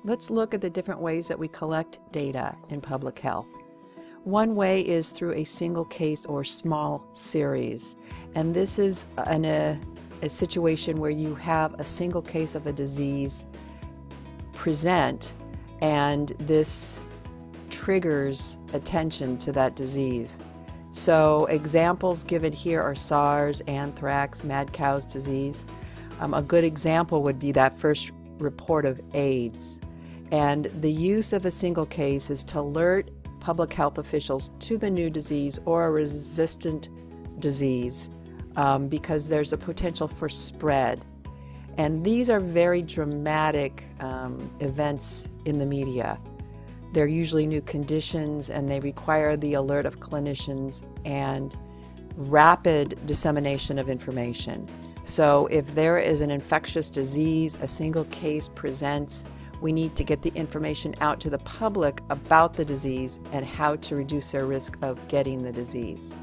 Let's look at the different ways that we collect data in public health. One way is through a single case or small series, and this is a situation where you have a single case of a disease present, and this triggers attention to that disease. So examples given here are SARS, anthrax, mad cow's disease. A good example would be that first report of AIDS. And the use of a single case is to alert public health officials to the new disease or a resistant disease because there's a potential for spread. And these are very dramatic events in the media. They're usually new conditions, and they require the alert of clinicians and rapid dissemination of information. So if there is an infectious disease, a single case presents, we need to get the information out to the public about the disease and how to reduce their risk of getting the disease.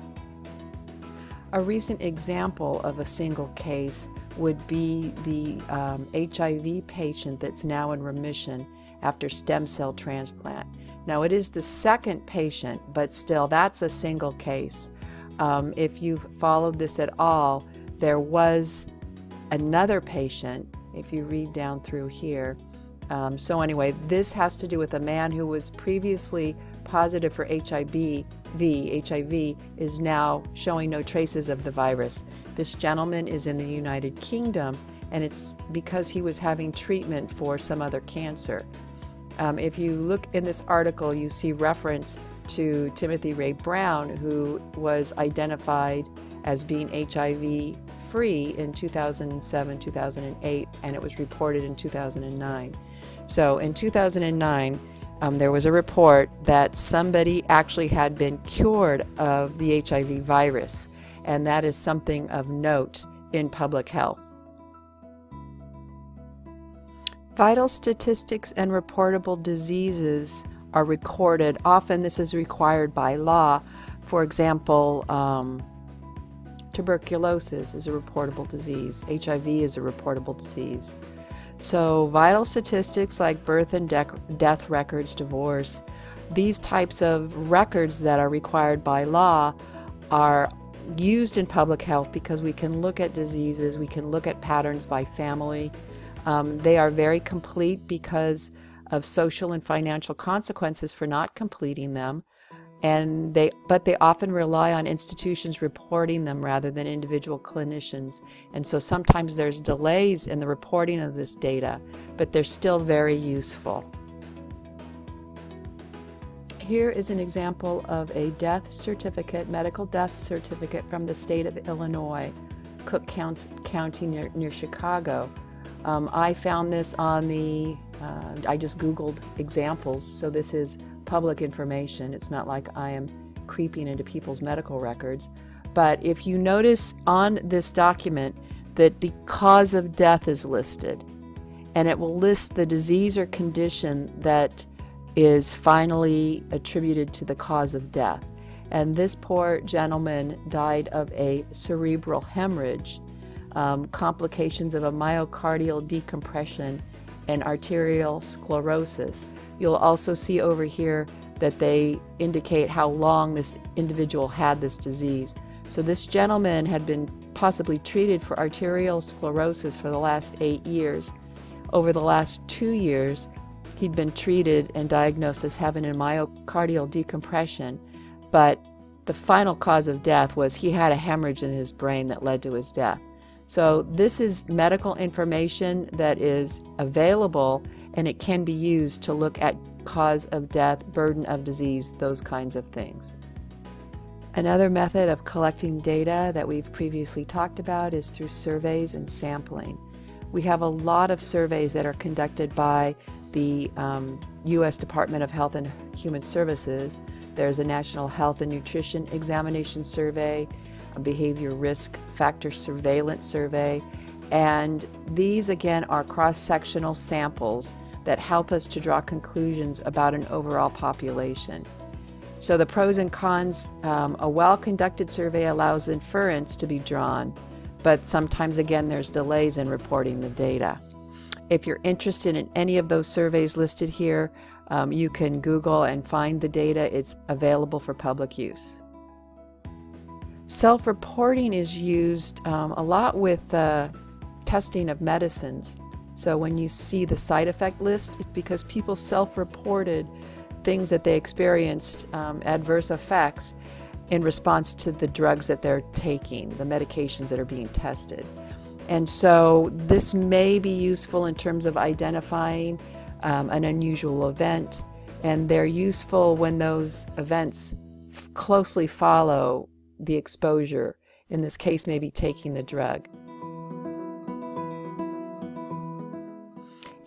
A recent example of a single case would be the HIV patient that's now in remission after stem cell transplant. Now, it is the second patient, but still that's a single case. If you've followed this at all, there was another patient, if you read down through here. So anyway, this has to do with a man who was previously positive for HIV is now showing no traces of the virus. This gentleman is in the United Kingdom, and it's because he was having treatment for some other cancer. If you look in this article, you see reference to Timothy Ray Brown, who was identified as being HIV-free in 2007, 2008, and it was reported in 2009. So in 2009, there was a report that somebody actually had been cured of the HIV virus, and that is something of note in public health. Vital statistics and reportable diseases are recorded. Often this is required by law. For example, tuberculosis is a reportable disease. HIV is a reportable disease. So vital statistics like birth and death records, divorce, these types of records that are required by law are used in public health because we can look at diseases, we can look at patterns by family. They are very complete because of social and financial consequences for not completing them, but they often rely on institutions reporting them rather than individual clinicians. And so sometimes there's delays in the reporting of this data, but they're still very useful. Here is an example of a death certificate, medical death certificate from the state of Illinois, Cook County near Chicago. I found this on I just Googled examples, so this is public information. It's not like I am creeping into people's medical records. But if you notice on this document that the cause of death is listed, and it will list the disease or condition that is finally attributed to the cause of death. And this poor gentleman died of a cerebral hemorrhage, complications of a myocardial decompression, and arterial sclerosis. You'll also see over here that they indicate how long this individual had this disease. So this gentleman had been possibly treated for arterial sclerosis for the last 8 years. Over the last 2 years, he'd been treated and diagnosed as having a myocardial decompression, but the final cause of death was he had a hemorrhage in his brain that led to his death. So this is medical information that is available, and it can be used to look at cause of death, burden of disease, those kinds of things. Another method of collecting data that we've previously talked about is through surveys and sampling. We have a lot of surveys that are conducted by the U.S. Department of Health and Human Services. There's a National Health and Nutrition Examination Survey, a Behavior Risk Factor Surveillance Survey, and these again are cross-sectional samples that help us to draw conclusions about an overall population. So the pros and cons, a well-conducted survey allows inference to be drawn, but sometimes again there's delays in reporting the data. If you're interested in any of those surveys listed here, you can Google and find the data. It's available for public use. Self-reporting is used a lot with testing of medicines. So when you see the side effect list, it's because people self-reported things that they experienced, adverse effects, in response to the drugs that they're taking, the medications that are being tested. And so this may be useful in terms of identifying an unusual event, and they're useful when those events closely follow the exposure, in this case maybe taking the drug.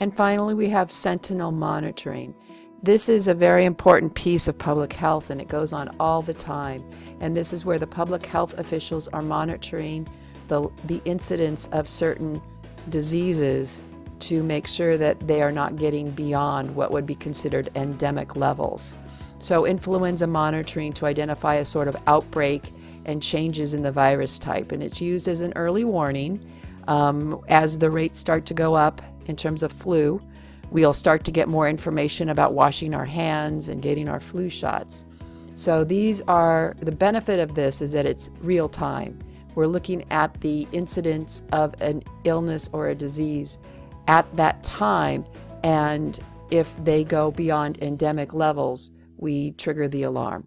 And finally, we have sentinel monitoring. This is a very important piece of public health, and it goes on all the time. And this is where the public health officials are monitoring the incidence of certain diseases to make sure that they are not getting beyond what would be considered endemic levels. So influenza monitoring to identify a sort of outbreak and changes in the virus type. And it's used as an early warning. As the rates start to go up in terms of flu, we'll start to get more information about washing our hands and getting our flu shots. So the benefit of this is that it's real time. We're looking at the incidence of an illness or a disease at that time, and if they go beyond endemic levels, we trigger the alarm.